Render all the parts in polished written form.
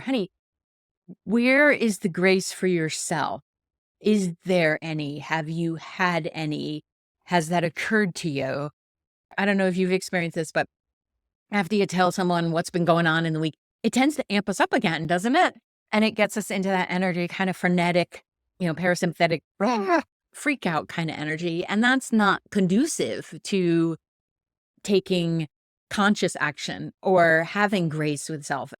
honey, where is the grace for yourself? Is there any? Have you had any? Has that occurred to you? I don't know if you've experienced this, but after you tell someone what's been going on in the week, it tends to amp us up again, doesn't it? And it gets us into that energy, kind of frenetic, parasympathetic freak out kind of energy. And that's not conducive to taking conscious action or having grace with self.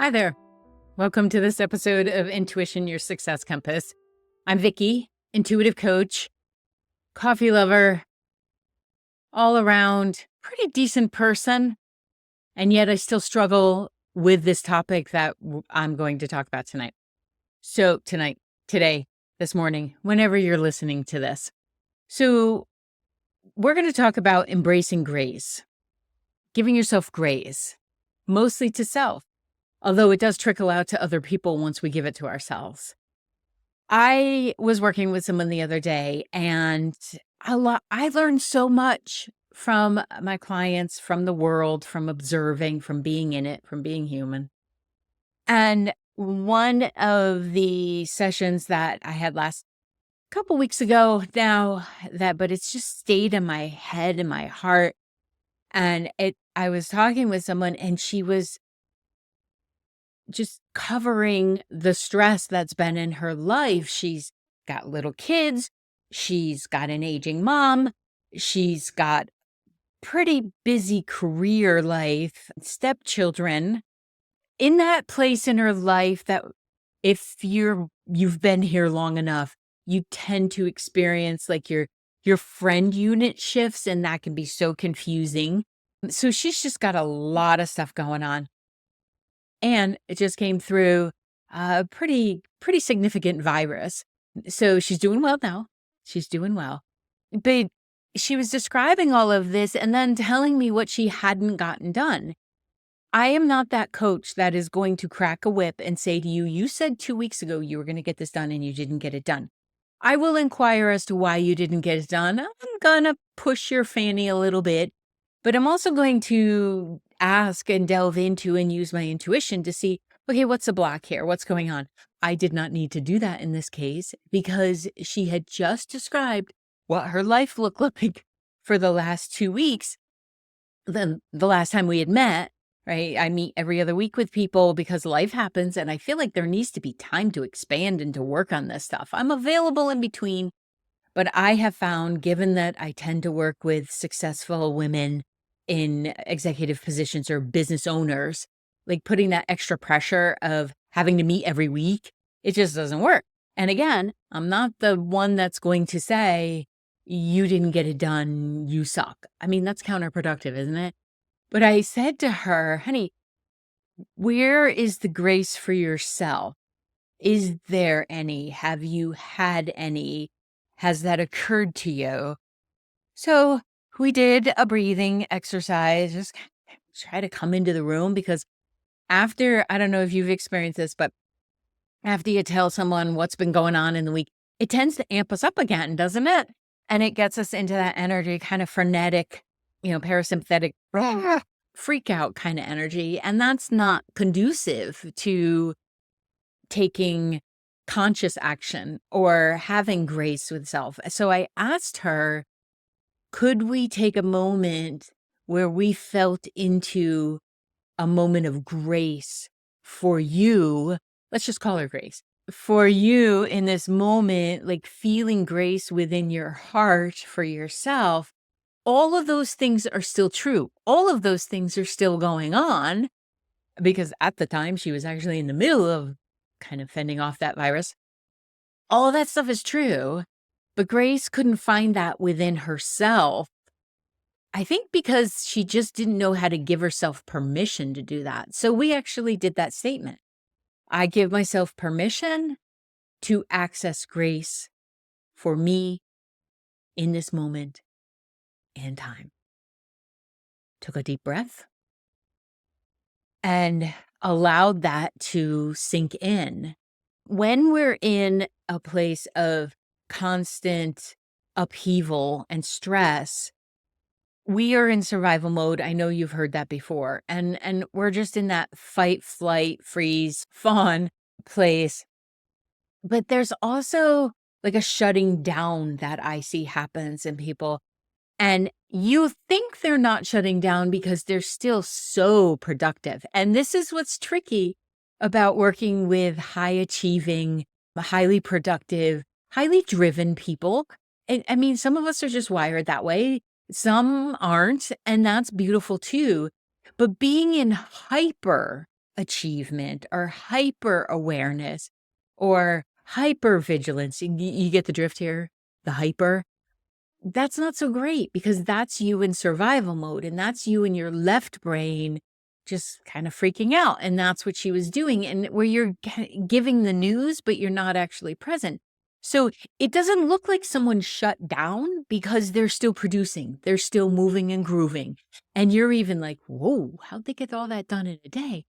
Hi there. Welcome to this episode of Intuition, Your Success Compass. I'm Vicky, intuitive coach, coffee lover, all around pretty decent person. And yet I still struggle with this topic that I'm going to talk about tonight. So today, this morning, whenever you're listening to this. So we're going to talk about embracing grace, giving yourself grace, mostly to self, although it does trickle out to other people once we give it to ourselves. I was working with someone the other day, and I learned so much from my clients, from the world, from observing, from being in it, from being human. And one of the sessions that I had last couple weeks ago now, but it's just stayed in my head and my heart. And I was talking with someone, and she was just covering the stress that's been in her life. She's got little kids. She's got an aging mom. She's got pretty busy career life, stepchildren. In that place in her life that if you've been here long enough, you tend to experience like your friend unit shifts, and that can be so confusing. So she's just got a lot of stuff going on. And it just came through a pretty significant virus. So she's doing well now. She's doing well. But she was describing all of this and then telling me what she hadn't gotten done. I am not that coach that is going to crack a whip and say to you, you said 2 weeks ago you were going to get this done and you didn't get it done. I will inquire as to why you didn't get it done. I'm going to push your fanny a little bit, but I'm also going to ask and delve into and use my intuition to see, okay, what's the block here? What's going on? I did not need to do that in this case because she had just described what her life looked like for the last 2 weeks. Then the last time we had met, right? I meet every other week with people because life happens, and I feel like there needs to be time to expand and to work on this stuff. I'm available in between, but I have found, given that I tend to work with successful women in executive positions or business owners, like putting that extra pressure of having to meet every week, it just doesn't work. And again, I'm not the one that's going to say, you didn't get it done, you suck. I mean, that's counterproductive, isn't it? But I said to her, honey, where is the grace for yourself? Is there any? Have you had any? Has that occurred to you? So we did a breathing exercise, just try to come into the room because after, I don't know if you've experienced this, but after you tell someone what's been going on in the week, it tends to amp us up again, doesn't it? And it gets us into that energy, kind of frenetic, parasympathetic freak out kind of energy. And that's not conducive to taking conscious action or having grace with self. So I asked her, could we take a moment where we felt into a moment of grace for you? Let's just call her Grace. For you in this moment, like feeling grace within your heart for yourself, all of those things are still true. All of those things are still going on because at the time she was actually in the middle of kind of fending off that virus. All of that stuff is true, but Grace couldn't find that within herself. I think because she just didn't know how to give herself permission to do that. So we actually did that statement. I give myself permission to access grace for me in this moment and time. Took a deep breath and allowed that to sink in. When we're in a place of constant upheaval and stress, we are in survival mode. I know you've heard that before. And we're just in that fight, flight, freeze, fawn place. But there's also like a shutting down that I see happens in people. And you think they're not shutting down because they're still so productive. And this is what's tricky about working with high achieving, highly productive, highly driven people. And I mean, some of us are just wired that way. Some aren't, and that's beautiful too. But being in hyper achievement or hyper awareness or hyper vigilance, you get the drift here, the hyper, that's not so great because that's you in survival mode and that's you in your left brain just kind of freaking out. And that's what she was doing. And where you're giving the news, but you're not actually present. So it doesn't look like someone shut down because they're still producing, they're still moving and grooving. And you're even like, whoa, how'd they get all that done in a day?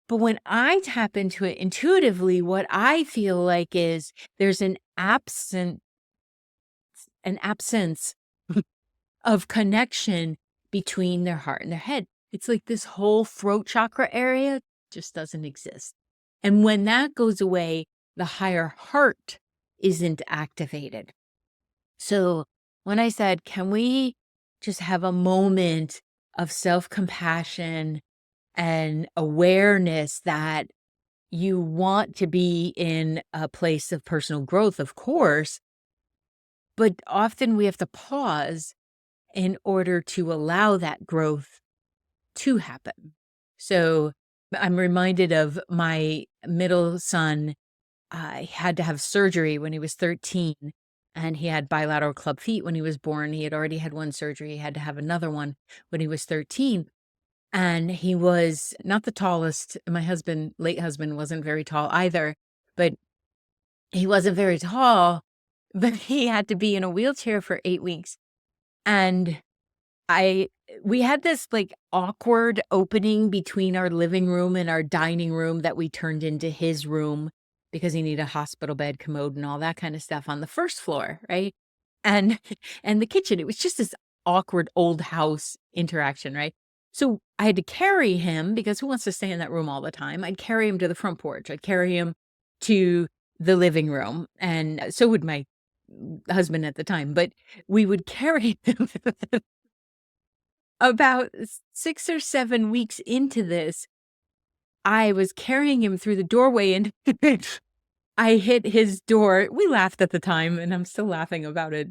But when I tap into it intuitively, what I feel like is there's an absence of connection between their heart and their head. It's like this whole throat chakra area just doesn't exist. And when that goes away, the higher heart isn't activated. So when I said, can we just have a moment of self-compassion and awareness that you want to be in a place of personal growth, of course, but often we have to pause in order to allow that growth to happen. So I'm reminded of my middle son. He had to have surgery when he was 13, and he had bilateral club feet when he was born. He had already had one surgery. He had to have another one when he was 13. And he was not the tallest. My husband, late husband, wasn't very tall either, but he wasn't very tall, but he had to be in a wheelchair for 8 weeks. And we had this like awkward opening between our living room and our dining room that we turned into his room because he needed a hospital bed, commode, and all that kind of stuff on the first floor, right? And and the kitchen. It was just this awkward old house interaction, right? So I had to carry him because who wants to stay in that room all the time? I'd carry him to the front porch. I'd carry him to the living room, and so would my husband at the time, but we would carry him. About 6 or 7 weeks into this, I was carrying him through the doorway and I hit his door. We laughed at the time, and I'm still laughing about it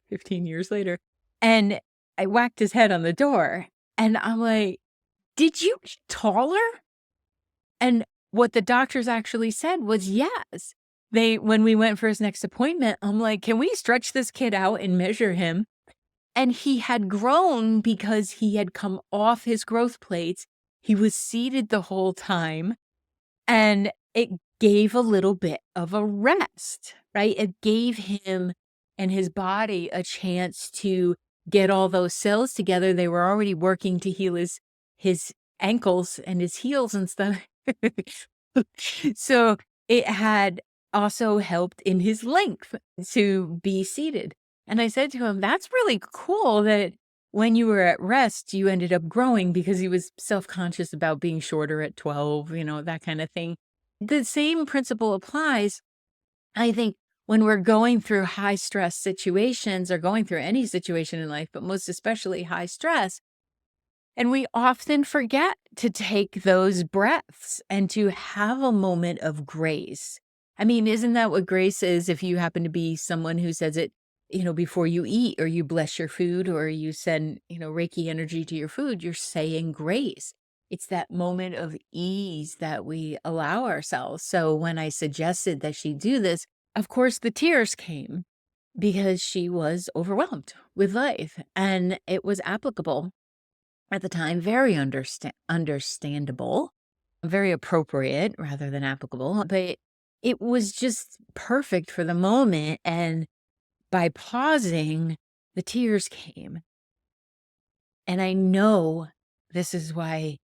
15 years later. And I whacked his head on the door, and I'm like, "Did you get taller?" And what the doctors actually said was yes. When we went for his next appointment, I'm like, "Can we stretch this kid out and measure him?" And he had grown because he had come off his growth plates. He was seated the whole time, and it gave a little bit of a rest, right? It gave him and his body a chance to get all those cells together. They were already working to heal his ankles and his heels and stuff. So it had also helped in his length to be seated. And I said to him, that's really cool that when you were at rest, you ended up growing because he was self-conscious about being shorter at 12, that kind of thing. The same principle applies, I think, when we're going through high stress situations or going through any situation in life, but most especially high stress. And we often forget to take those breaths and to have a moment of grace. I mean, isn't that what grace is if you happen to be someone who says it, before you eat or you bless your food or you send, Reiki energy to your food, you're saying grace. It's that moment of ease that we allow ourselves. So when I suggested that she do this, of course, the tears came because she was overwhelmed with life and it was applicable at the time, very understandable, very appropriate rather than applicable, but it was just perfect for the moment. And by pausing, the tears came. And I know this is why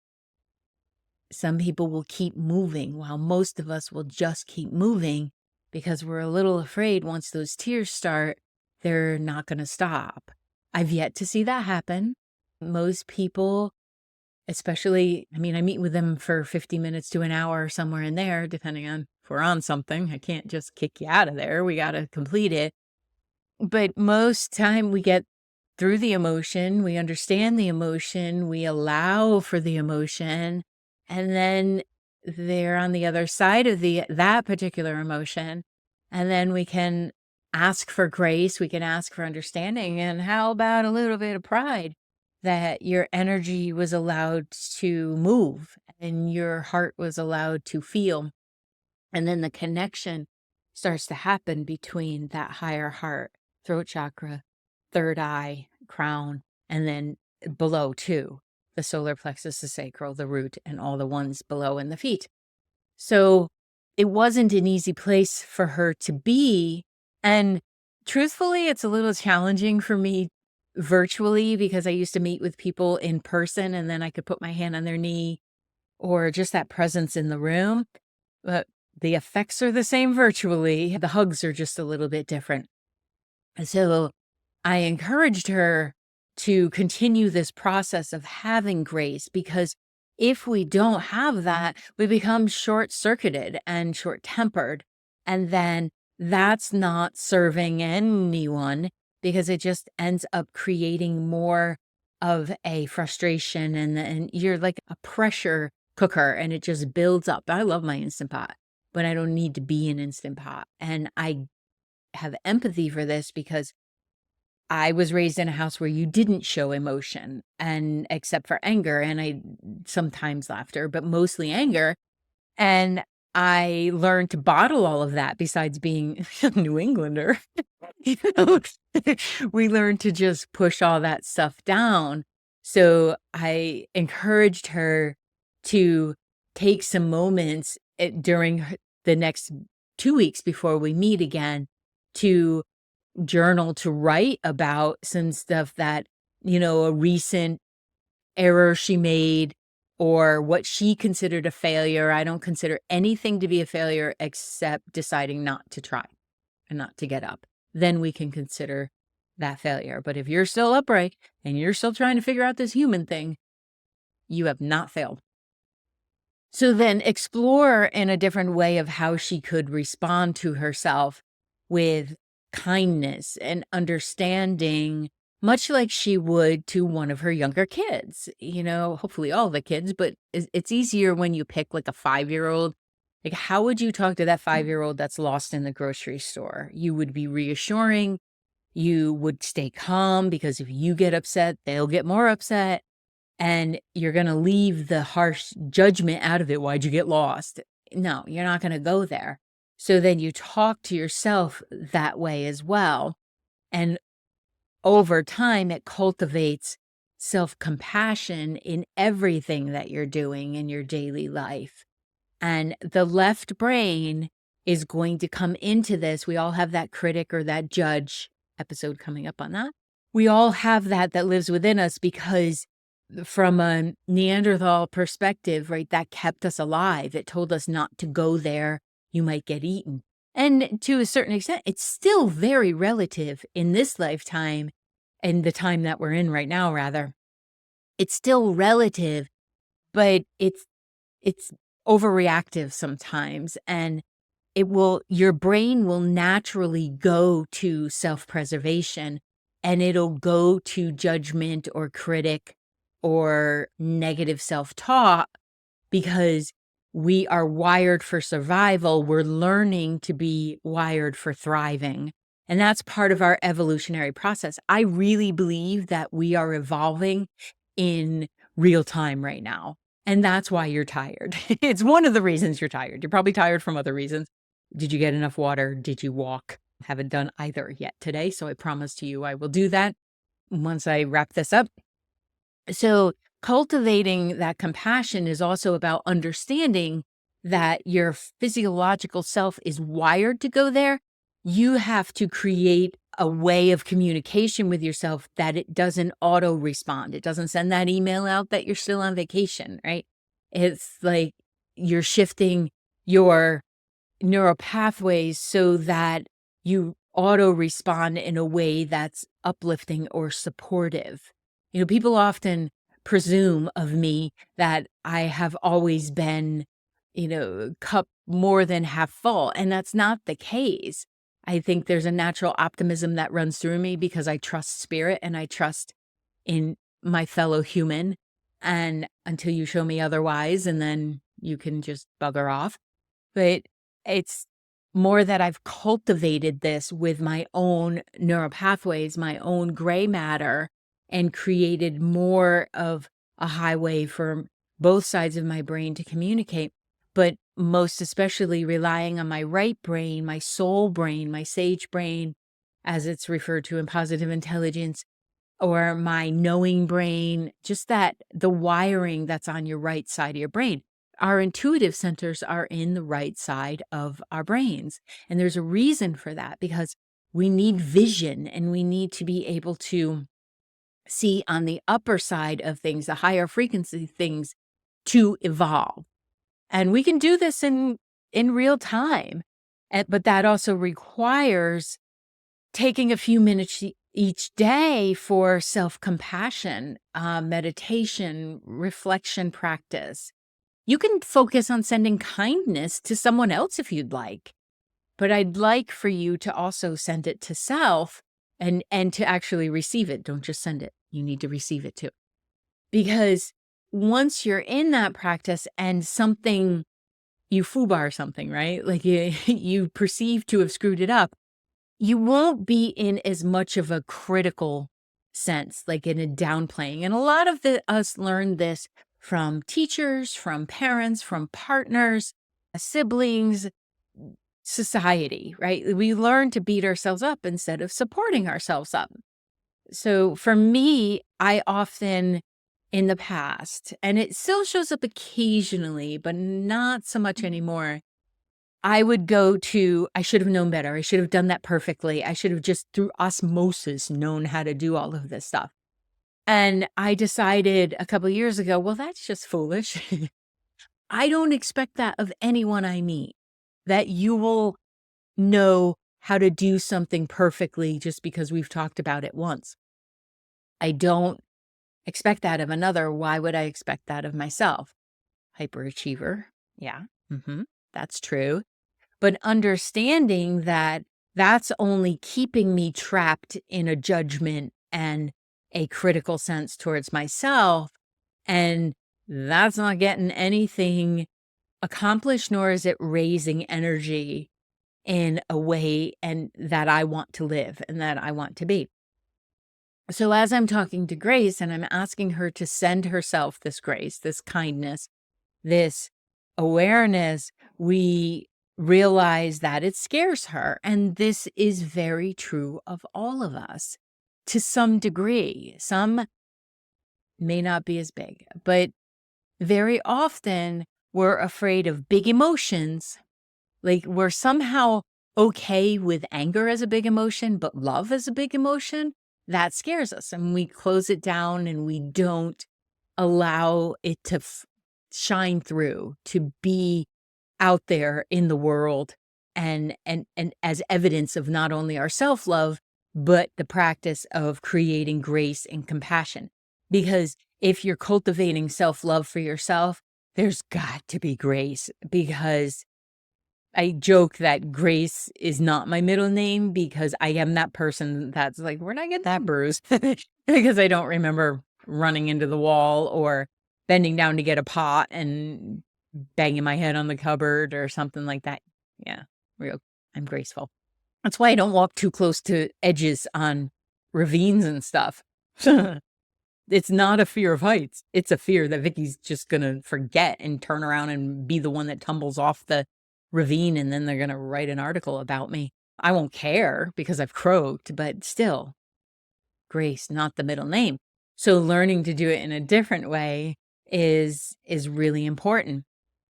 some people will keep moving while most of us will just keep moving because we're a little afraid once those tears start, they're not going to stop. I've yet to see that happen. Most people, especially, I mean, I meet with them for 50 minutes to an hour, somewhere in there, depending on if we're on something. I can't just kick you out of there. We got to complete it. But most time we get through the emotion, we understand the emotion, we allow for the emotion, and then they're on the other side of that particular emotion. And then we can ask for grace, we can ask for understanding. And how about a little bit of pride that your energy was allowed to move and your heart was allowed to feel? And then the connection starts to happen between that higher heart, throat chakra, third eye, crown, and then below too, the solar plexus, the sacral, the root, and all the ones below in the feet. So it wasn't an easy place for her to be. And truthfully, it's a little challenging for me virtually because I used to meet with people in person and then I could put my hand on their knee or just that presence in the room. But the effects are the same virtually. The hugs are just a little bit different. So I encouraged her to continue this process of having grace, because if we don't have that, we become short-circuited and short-tempered. And then that's not serving anyone, because it just ends up creating more of a frustration, and you're like a pressure cooker and it just builds up. I love my Instant Pot, but I don't need to be an Instant Pot. And I have empathy for this because I was raised in a house where you didn't show emotion, and except for anger, and I sometimes laughter, but mostly anger. And I learned to bottle all of that besides being a New Englander. You know, we learned to just push all that stuff down. So I encouraged her to take some moments during the next 2 weeks before we meet again to journal, to write about some stuff that, a recent error she made or what she considered a failure. I don't consider anything to be a failure except deciding not to try and not to get up. Then we can consider that failure. But if you're still upright and you're still trying to figure out this human thing, you have not failed. So then explore in a different way of how she could respond to herself with kindness and understanding, much like she would to one of her younger kids, hopefully all the kids, but it's easier when you pick like a 5-year-old. Like, how would you talk to that 5-year-old that's lost in the grocery store? You would be reassuring. You would stay calm, because if you get upset, they'll get more upset. And you're going to leave the harsh judgment out of it. Why'd you get lost? No, you're not going to go there. So then you talk to yourself that way as well. And over time, it cultivates self-compassion in everything that you're doing in your daily life. And the left brain is going to come into this. We all have that critic or that judge episode coming up on that. We all have that lives within us, because from a Neanderthal perspective, right, that kept us alive. It told us not to go there. You might get eaten. And to a certain extent, it's still very relative in this lifetime, and the time that we're in right now, rather. It's still relative, but it's overreactive sometimes. And your brain will naturally go to self-preservation, and it'll go to judgment or critic or negative self-talk, because we are wired for survival. We're learning to be wired for thriving. And that's part of our evolutionary process. I really believe that we are evolving in real time right now. And that's why you're tired. It's one of the reasons you're tired. You're probably tired from other reasons. Did you get enough water? Did you walk? Haven't done either yet today. So I promise to you I will do that once I wrap this up. So cultivating that compassion is also about understanding that your physiological self is wired to go there. You have to create a way of communication with yourself that it doesn't auto respond. It doesn't send that email out that you're still on vacation, right? It's like you're shifting your neural pathways so that you auto respond in a way that's uplifting or supportive. People often presume of me that I have always been, cup more than half full, and that's not the case. I think there's a natural optimism that runs through me because I trust spirit and I trust in my fellow human. And until you show me otherwise, and then you can just bugger off. But it's more that I've cultivated this with my own neural pathways, my own gray matter, and created more of a highway for both sides of my brain to communicate. But most especially relying on my right brain, my soul brain, my sage brain, as it's referred to in positive intelligence, or my knowing brain, just that the wiring that's on your right side of your brain. Our intuitive centers are in the right side of our brains. And there's a reason for that because we need vision and we need to be able to see on the upper side of things, the higher frequency things to evolve. And we can do this in real time. But that also requires taking a few minutes each day for self-compassion, meditation, reflection practice. You can focus on sending kindness to someone else if you'd like, but I'd like for you to also send it to self and to actually receive it. Don't just send it. You need to receive it too. Because once you're in that practice and you foobar something, right? Like you perceive to have screwed it up, you won't be in as much of a critical sense, like in a downplaying. And a lot of us learn this from teachers, from parents, from partners, siblings, society, right? We learn to beat ourselves up instead of supporting ourselves up. So for me, I often in the past, and it still shows up occasionally, but not so much anymore, I would go to, I should have known better. I should have done that perfectly. I should have just through osmosis known how to do all of this stuff. And I decided a couple of years ago, well, that's just foolish. I don't expect that of anyone I meet, that you will know how to do something perfectly just because we've talked about it once. I don't expect that of another. Why would I expect that of myself? Hyperachiever. Yeah, that's true. But understanding that that's only keeping me trapped in a judgment and a critical sense towards myself. And that's not getting anything accomplished, nor is it raising energy in a way and that I want to live and that I want to be. So as I'm talking to Grace and I'm asking her to send herself this grace, this kindness, this awareness, we realize that it scares her. And this is very true of all of us to some degree. Some may not be as big, but very often we're afraid of big emotions. Like we're somehow okay with anger as a big emotion, but love as a big emotion, that scares us. And we close it down and we don't allow it to shine through, to be out there in the world and as evidence of not only our self-love, but the practice of creating grace and compassion. Because if you're cultivating self-love for yourself, there's got to be grace, because I joke that Grace is not my middle name because I am that person that's like, where'd I get that bruise? Because I don't remember running into the wall or bending down to get a pot and banging my head on the cupboard or something like that. Yeah, I'm graceful. That's why I don't walk too close to edges on ravines and stuff. It's not a fear of heights. It's a fear that Vicky's just going to forget and turn around and be the one that tumbles off the ravine, and then they're going to write an article about me. I won't care because I've croaked, but still, Grace, not the middle name. So learning to do it in a different way is really important.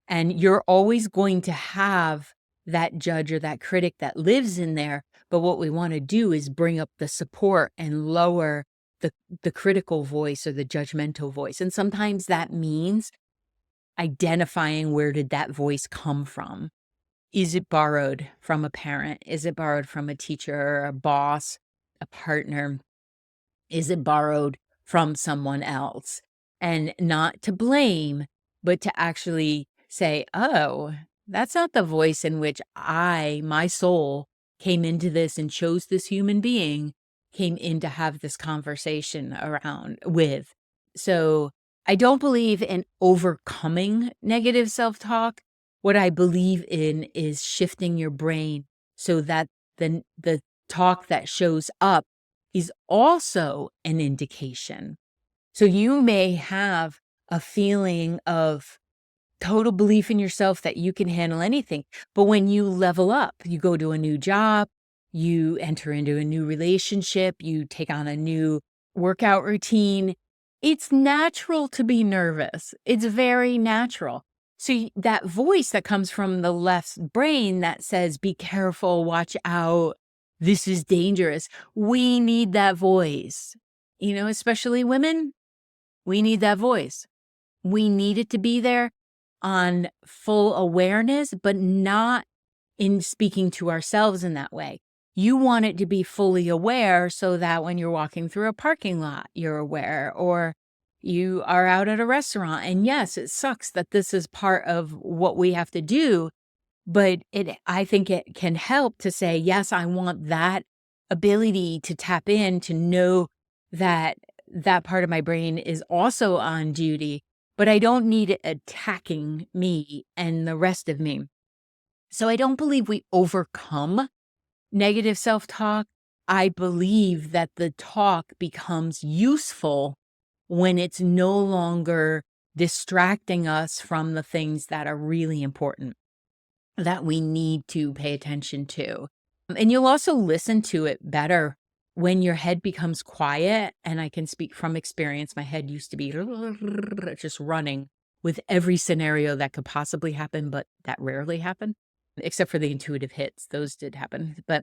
And you're always going to have that judge or that critic that lives in there. But what we want to do is bring up the support and lower the critical voice or the judgmental voice. And sometimes that means identifying where did that voice come from. Is it borrowed from a parent? Is it borrowed from a teacher, a boss, a partner? Is it borrowed from someone else, and not to blame, but to actually say, oh, that's not the voice in which my soul, came into this and chose this human being, came in to have this conversation around with. So I don't believe in overcoming negative self talk. What I believe in is shifting your brain so that the talk that shows up is also an indication. So you may have a feeling of total belief in yourself that you can handle anything. But when you level up, you go to a new job, you enter into a new relationship, you take on a new workout routine, it's natural to be nervous. It's very natural. So that voice that comes from the left brain that says, be careful, watch out, this is dangerous. We need that voice, especially women. We need that voice. We need it to be there on full awareness, but not in speaking to ourselves in that way. You want it to be fully aware so that when you're walking through a parking lot, you're aware, or you are out at a restaurant. And yes, it sucks that this is part of what we have to do, but I think it can help to say, yes, I want that ability to tap in, to know that that part of my brain is also on duty, but I don't need it attacking me and the rest of me. So I don't believe we overcome negative self-talk. I believe that the talk becomes useful when it's no longer distracting us from the things that are really important, that we need to pay attention to. And you'll also listen to it better when your head becomes quiet. And I can speak from experience. My head used to be just running with every scenario that could possibly happen, but that rarely happened, except for the intuitive hits. Those did happen, but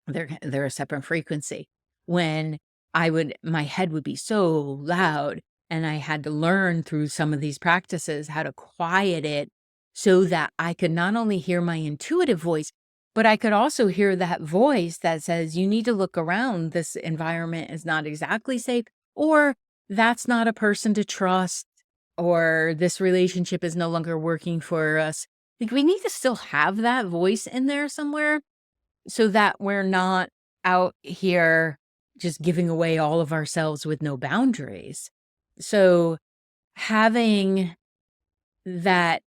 they're a separate frequency. When my head would be so loud, and I had to learn through some of these practices how to quiet it so that I could not only hear my intuitive voice, but I could also hear that voice that says, you need to look around. This environment is not exactly safe, or that's not a person to trust, or this relationship is no longer working for us. Like, we need to still have that voice in there somewhere so that we're not out here just giving away all of ourselves with no boundaries. So having that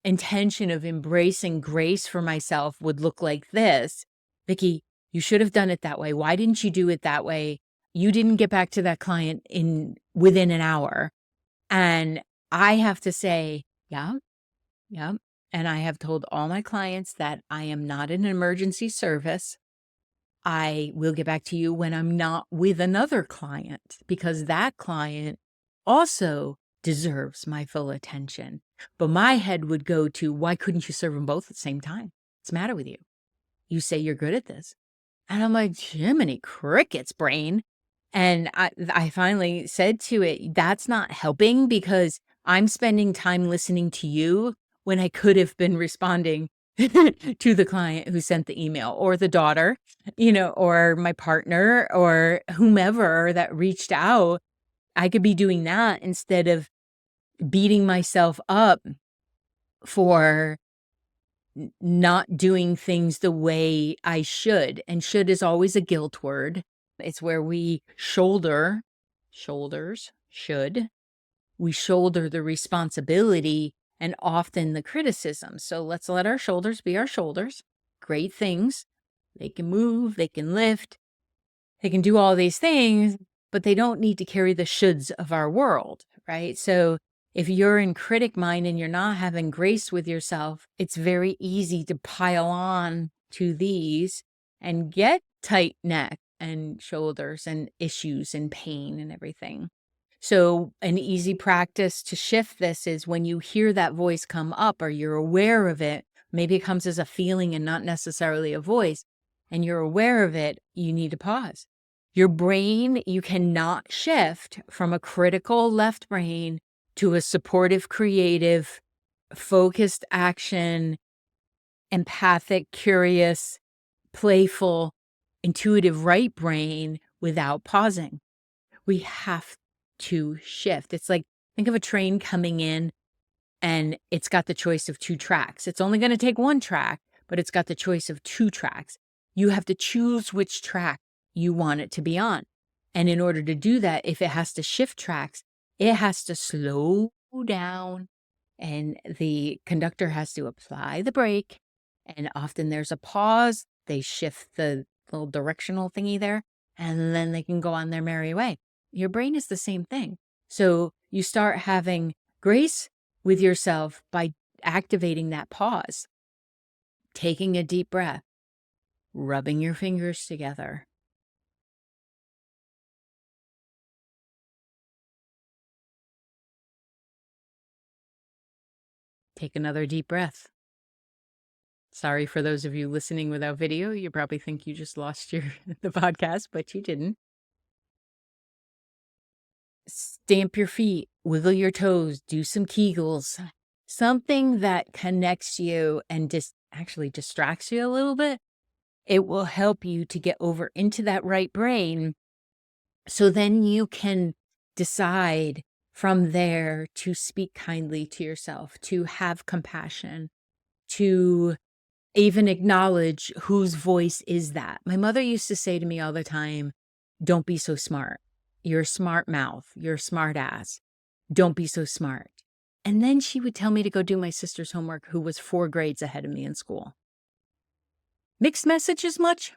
intention of embracing grace for myself would look like this. Vicki, you should have done it that way. Why didn't you do it that way? You didn't get back to that client within an hour. And I have to say, yeah. And I have told all my clients that I am not an emergency service. I will get back to you when I'm not with another client, because that client also deserves my full attention. But my head would go to, why couldn't you serve them both at the same time? What's the matter with you? You say you're good at this. And I'm like, Jiminy Crickets, brain. And I finally said to it, that's not helping, because I'm spending time listening to you when I could have been responding to the client who sent the email, or the daughter, or my partner, or whomever that reached out. I could be doing that instead of beating myself up for not doing things the way I should. And should is always a guilt word. It's where we shoulder the responsibility and often the criticism. So let's let our shoulders be our shoulders. Great things. They can move, they can lift, they can do all these things, but they don't need to carry the shoulds of our world, right? So if you're in critic mind and you're not having grace with yourself, it's very easy to pile on to these and get tight neck and shoulders and issues and pain and everything. So an easy practice to shift this is when you hear that voice come up, or you're aware of it, maybe it comes as a feeling and not necessarily a voice, and you're aware of it, you need to pause. Your brain, you cannot shift from a critical left brain to a supportive, creative, focused action, empathic, curious, playful, intuitive right brain without pausing. we have to shift. It's like, think of a train coming in and it's got the choice of two tracks. It's only going to take one track, but it's got the choice of two tracks. You have to choose which track you want it to be on. And in order to do that, if it has to shift tracks, it has to slow down and the conductor has to apply the brake. And often there's a pause. They shift the little directional thingy there, and then they can go on their merry way. Your brain is the same thing. So you start having grace with yourself by activating that pause, taking a deep breath, rubbing your fingers together. Take another deep breath. Sorry for those of you listening without video. You probably think you just lost the podcast, but you didn't. Stamp your feet, wiggle your toes, do some Kegels, something that connects you and just actually distracts you a little bit. It will help you to get over into that right brain. So then you can decide from there to speak kindly to yourself, to have compassion, to even acknowledge whose voice is that. My mother used to say to me all the time, don't be so smart. You're a smart mouth. You're a smart ass. Don't be so smart. And then she would tell me to go do my sister's homework, who was 4 grades ahead of me in school. Mixed messages much?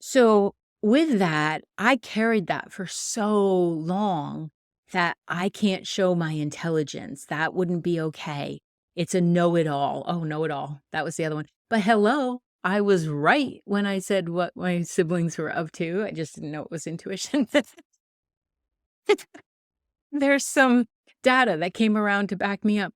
So with that, I carried that for so long that I can't show my intelligence. That wouldn't be okay. It's a know-it-all. Oh, know-it-all. That was the other one. But hello, I was right when I said what my siblings were up to. I just didn't know it was intuition. There's some data that came around to back me up.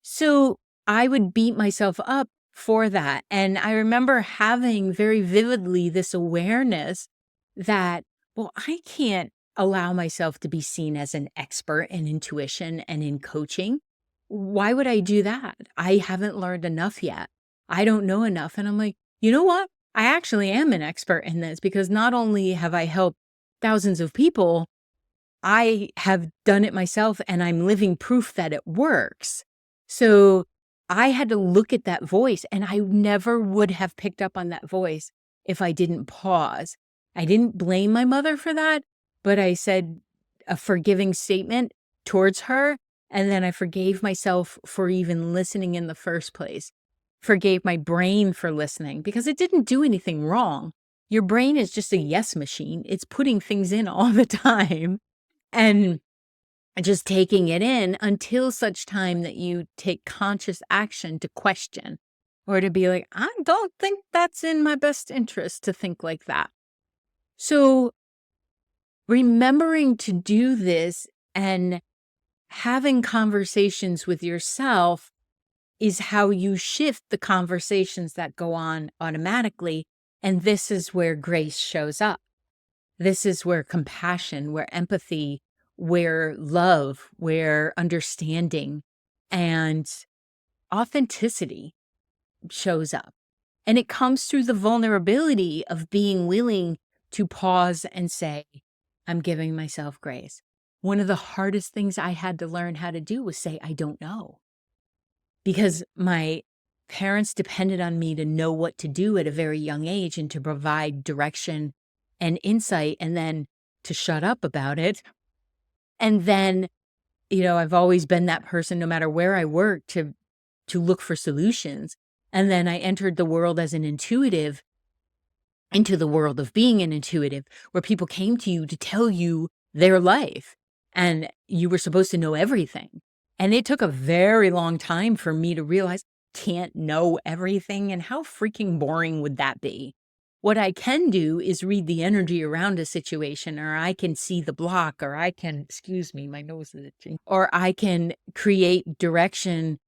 So I would beat myself up for that. And I remember having very vividly this awareness that, well, I can't allow myself to be seen as an expert in intuition and in coaching. Why would I do that? I haven't learned enough yet. I don't know enough. And I'm like, you know what? I actually am an expert in this, because not only have I helped thousands of people, I have done it myself and I'm living proof that it works. So I had to look at that voice, and I never would have picked up on that voice if I didn't pause. I didn't blame my mother for that, but I said a forgiving statement towards her. And then I forgave myself for even listening in the first place. Forgave my brain for listening, because it didn't do anything wrong. Your brain is just a yes machine. It's putting things in all the time and just taking it in until such time that you take conscious action to question, or to be like, I don't think that's in my best interest to think like that. So remembering to do this and having conversations with yourself is how you shift the conversations that go on automatically. And this is where grace shows up. This is where compassion, where empathy, where love, where understanding and authenticity shows up. And it comes through the vulnerability of being willing to pause and say, I'm giving myself grace. One of the hardest things I had to learn how to do was say, I don't know. Because my parents depended on me to know what to do at a very young age and to provide direction and insight, and then to shut up about it. And then, I've always been that person, no matter where I work, to look for solutions. And then I entered the world as an intuitive, into the world of being an intuitive, where people came to you to tell you their life, and you were supposed to know everything. And it took a very long time for me to realize, can't know everything. And how freaking boring would that be? What I can do is read the energy around a situation, or I can see the block, or I can, excuse me, my nose is itching, or I can create direction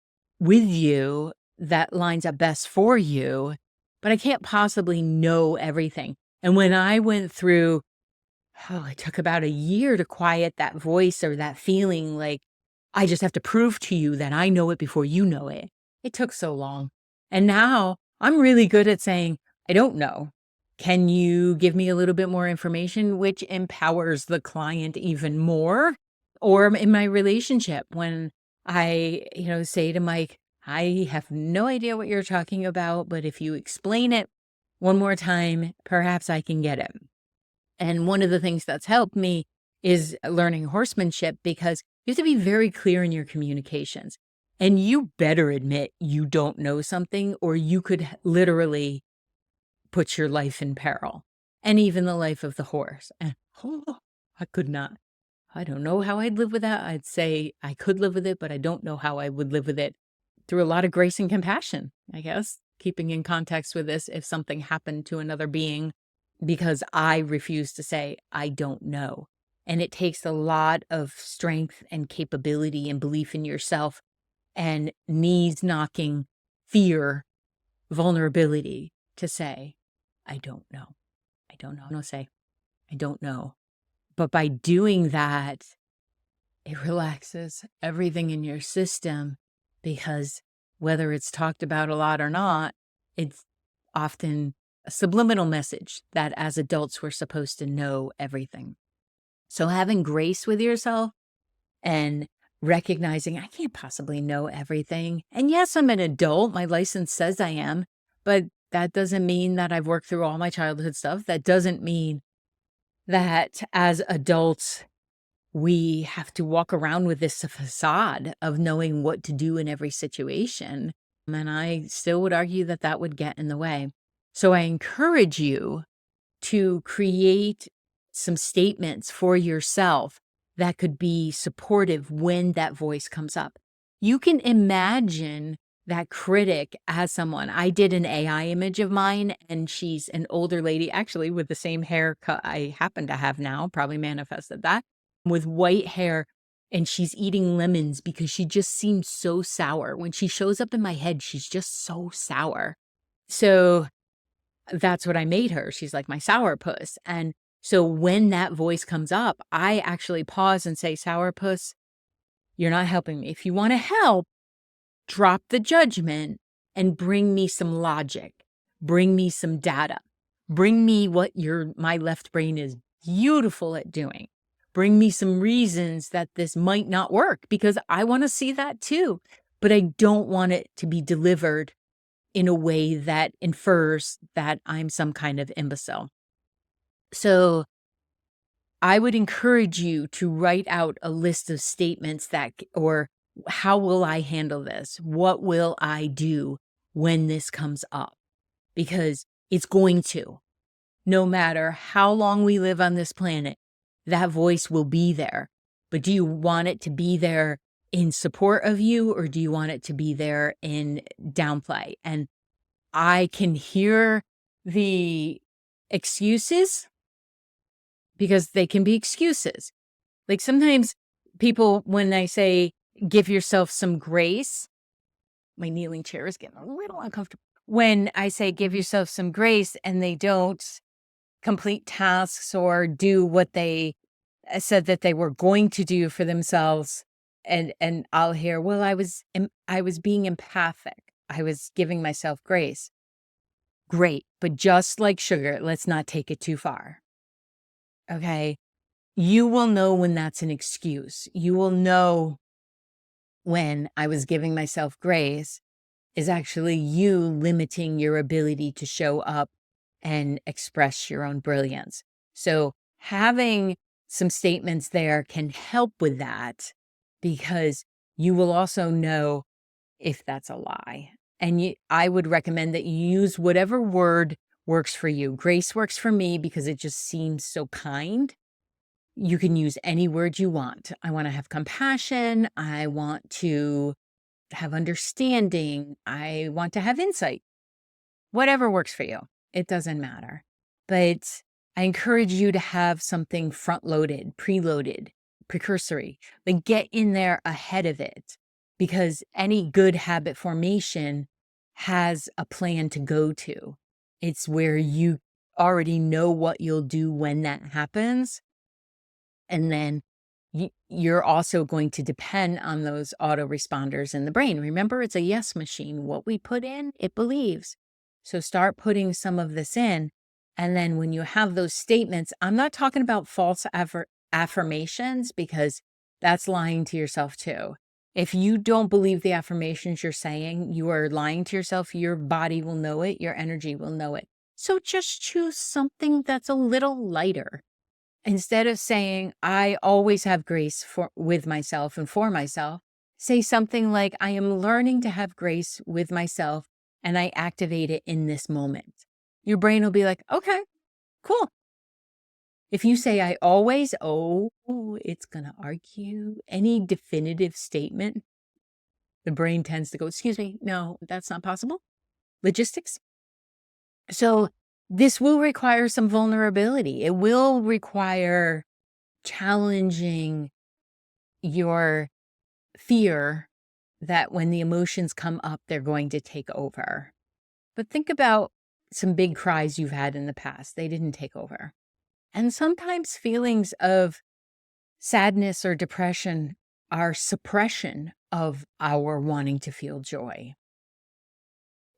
with you that lines up best for you, but I can't possibly know everything. And when I went through, it took about a year to quiet that voice or that feeling like, I just have to prove to you that I know it before you know it. It took so long. And now I'm really good at saying, I don't know. Can you give me a little bit more information, which empowers the client even more? Or in my relationship, when I, say to Mike, I have no idea what you're talking about, but if you explain it one more time, perhaps I can get it. And one of the things that's helped me is learning horsemanship, because you have to be very clear in your communications. And you better admit you don't know something, or you could literally put your life in peril, and even the life of the horse. And I could not. I don't know how I'd live with that. I'd say I could live with it, but I don't know how I would live with it. Through a lot of grace and compassion, I guess, keeping in context with this, if something happened to another being, because I refuse to say, I don't know. And it takes a lot of strength and capability and belief in yourself and knees knocking fear, vulnerability to say, I don't know. I don't know. No, say, I don't know. But by doing that, it relaxes everything in your system, because whether it's talked about a lot or not, it's often a subliminal message that as adults, we're supposed to know everything. So having grace with yourself and recognizing I can't possibly know everything. And yes, I'm an adult. My license says I am, but that doesn't mean that I've worked through all my childhood stuff. That doesn't mean that as adults, we have to walk around with this facade of knowing what to do in every situation. And I still would argue that that would get in the way. So I encourage you to create some statements for yourself that could be supportive when that voice comes up. You can imagine that critic as someone. I did an AI image of mine, and she's an older lady, actually with the same haircut I happen to have now, probably manifested that, with white hair, and she's eating lemons because she just seems so sour. When she shows up in my head, she's just so sour. So that's what I made her. She's like my sourpuss. And so when that voice comes up, I actually pause and say, sourpuss, you're not helping me. If you want to help, drop the judgment and bring me some logic. Bring me some data. Bring me what my left brain is beautiful at doing. Bring me some reasons that this might not work, because I want to see that too. But I don't want it to be delivered in a way that infers that I'm some kind of imbecile. So I would encourage you to write out a list of statements or how will I handle this? What will I do when this comes up? Because it's going to. No matter how long we live on this planet, that voice will be there. But do you want it to be there in support of you, or do you want it to be there in downplay? And I can hear the excuses, because they can be excuses. Like sometimes people, when I say, give yourself some grace, my kneeling chair is getting a little uncomfortable. When I say give yourself some grace and they don't complete tasks or do what they said that they were going to do for themselves, and I'll hear, well, I was being empathic. I was giving myself grace. Great, but just like sugar, let's not take it too far. Okay? You will know when that's an excuse. You will know when I was giving myself grace is actually you limiting your ability to show up and express your own brilliance. So having some statements there can help with that, because you will also know if that's a lie. And I would recommend that you use whatever word works for you. Grace works for me because it just seems so kind. You can use any word you want. I want to have compassion. I want to have understanding. I want to have insight. Whatever works for you. It doesn't matter. But I encourage you to have something front-loaded, preloaded, precursory. Like get in there ahead of it, because any good habit formation has a plan to go to. It's where you already know what you'll do when that happens. And then you're also going to depend on those autoresponders in the brain. Remember, it's a yes machine. What we put in, it believes. So start putting some of this in. And then when you have those statements, I'm not talking about false affirmations, because that's lying to yourself too. If you don't believe the affirmations you're saying, you are lying to yourself. Your body will know it. Your energy will know it. So just choose something that's a little lighter. Instead of saying, I always have grace with myself and for myself, say something like, I am learning to have grace with myself and I activate it in this moment. Your brain will be like, okay, cool. If you say, I always, it's going to argue any definitive statement. The brain tends to go, excuse me, no, that's not possible. Logistics. So this will require some vulnerability. It will require challenging your fear that when the emotions come up, they're going to take over. But think about some big cries you've had in the past. They didn't take over. And sometimes feelings of sadness or depression are suppression of our wanting to feel joy.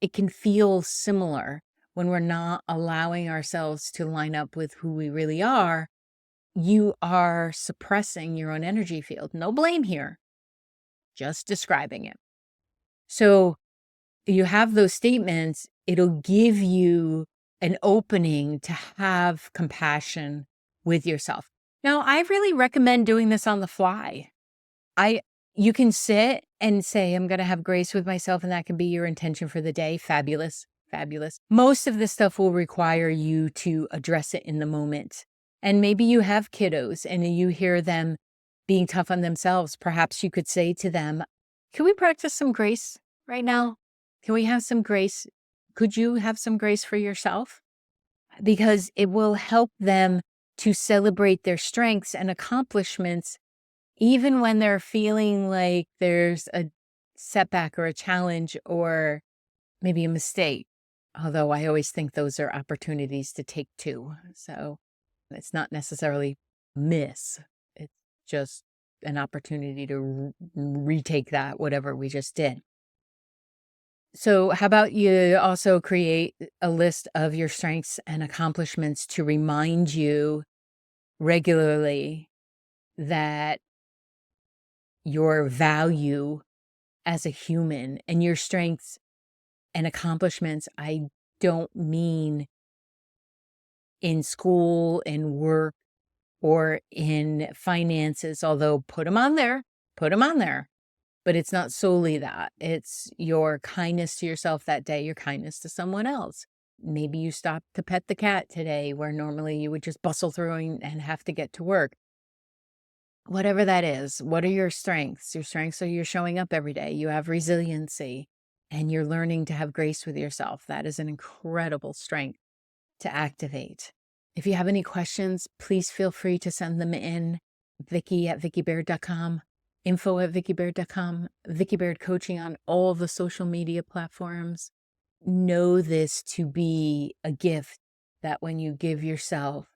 It can feel similar when we're not allowing ourselves to line up with who we really are. You are suppressing your own energy field. No blame here, just describing it. So you have those statements, it'll give you an opening to have compassion with yourself. Now, I really recommend doing this on the fly. You can sit and say, I'm going to have grace with myself, and that can be your intention for the day. Fabulous, fabulous. Most of this stuff will require you to address it in the moment. And maybe you have kiddos and you hear them being tough on themselves. Perhaps you could say to them, can we practice some grace right now? Can we have some grace? Could you have some grace for yourself? Because it will help them to celebrate their strengths and accomplishments, even when they're feeling like there's a setback or a challenge or maybe a mistake. Although I always think those are opportunities to take too. So it's not necessarily miss. It's just an opportunity to retake that, whatever we just did. So how about you also create a list of your strengths and accomplishments to remind you regularly that your value as a human and your strengths and accomplishments, I don't mean in school, in work, or in finances, although put them on there. But it's not solely that. It's your kindness to yourself that day, your kindness to someone else. Maybe you stopped to pet the cat today where normally you would just bustle through and have to get to work. Whatever that is, what are your strengths? Your strengths are you're showing up every day. You have resiliency and you're learning to have grace with yourself. That is an incredible strength to activate. If you have any questions, please feel free to send them in. Vicky@VickyBaird.com, info@VickyBaird.com, Vicky Baird Coaching on all the social media platforms. Know this to be a gift that when you give yourself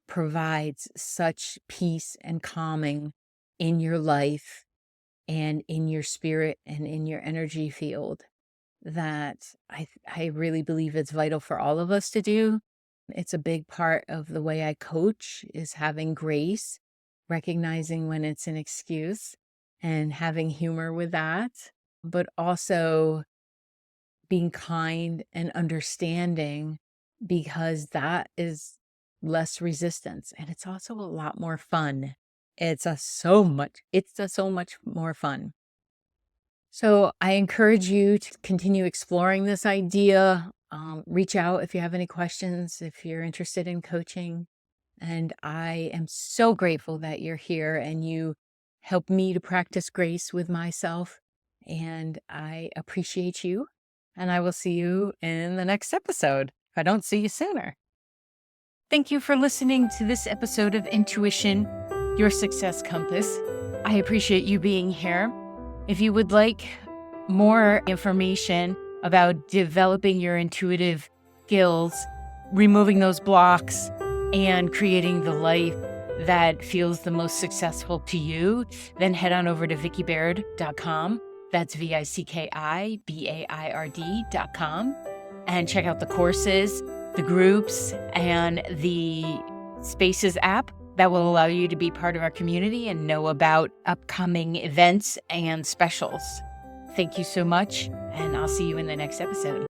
provides such peace and calming in your life and in your spirit and in your energy field that I really believe it's vital for all of us to do. It's a big part of the way I coach is having grace, recognizing when it's an excuse and having humor with that, but also being kind and understanding, because that is less resistance. And it's also a lot more fun. It's so much more fun. So I encourage you to continue exploring this idea. Reach out if you have any questions, if you're interested in coaching. And I am so grateful that you're here and you help me to practice grace with myself. And I appreciate you. And I will see you in the next episode, if I don't see you sooner. Thank you for listening to this episode of Intuition, Your Success Compass. I appreciate you being here. If you would like more information about developing your intuitive skills, removing those blocks, and creating the life that feels the most successful to you, then head on over to VickyBaird.com. That's VickyBaird.com. And check out the courses, the groups, and the Spaces app that will allow you to be part of our community and know about upcoming events and specials. Thank you so much, and I'll see you in the next episode.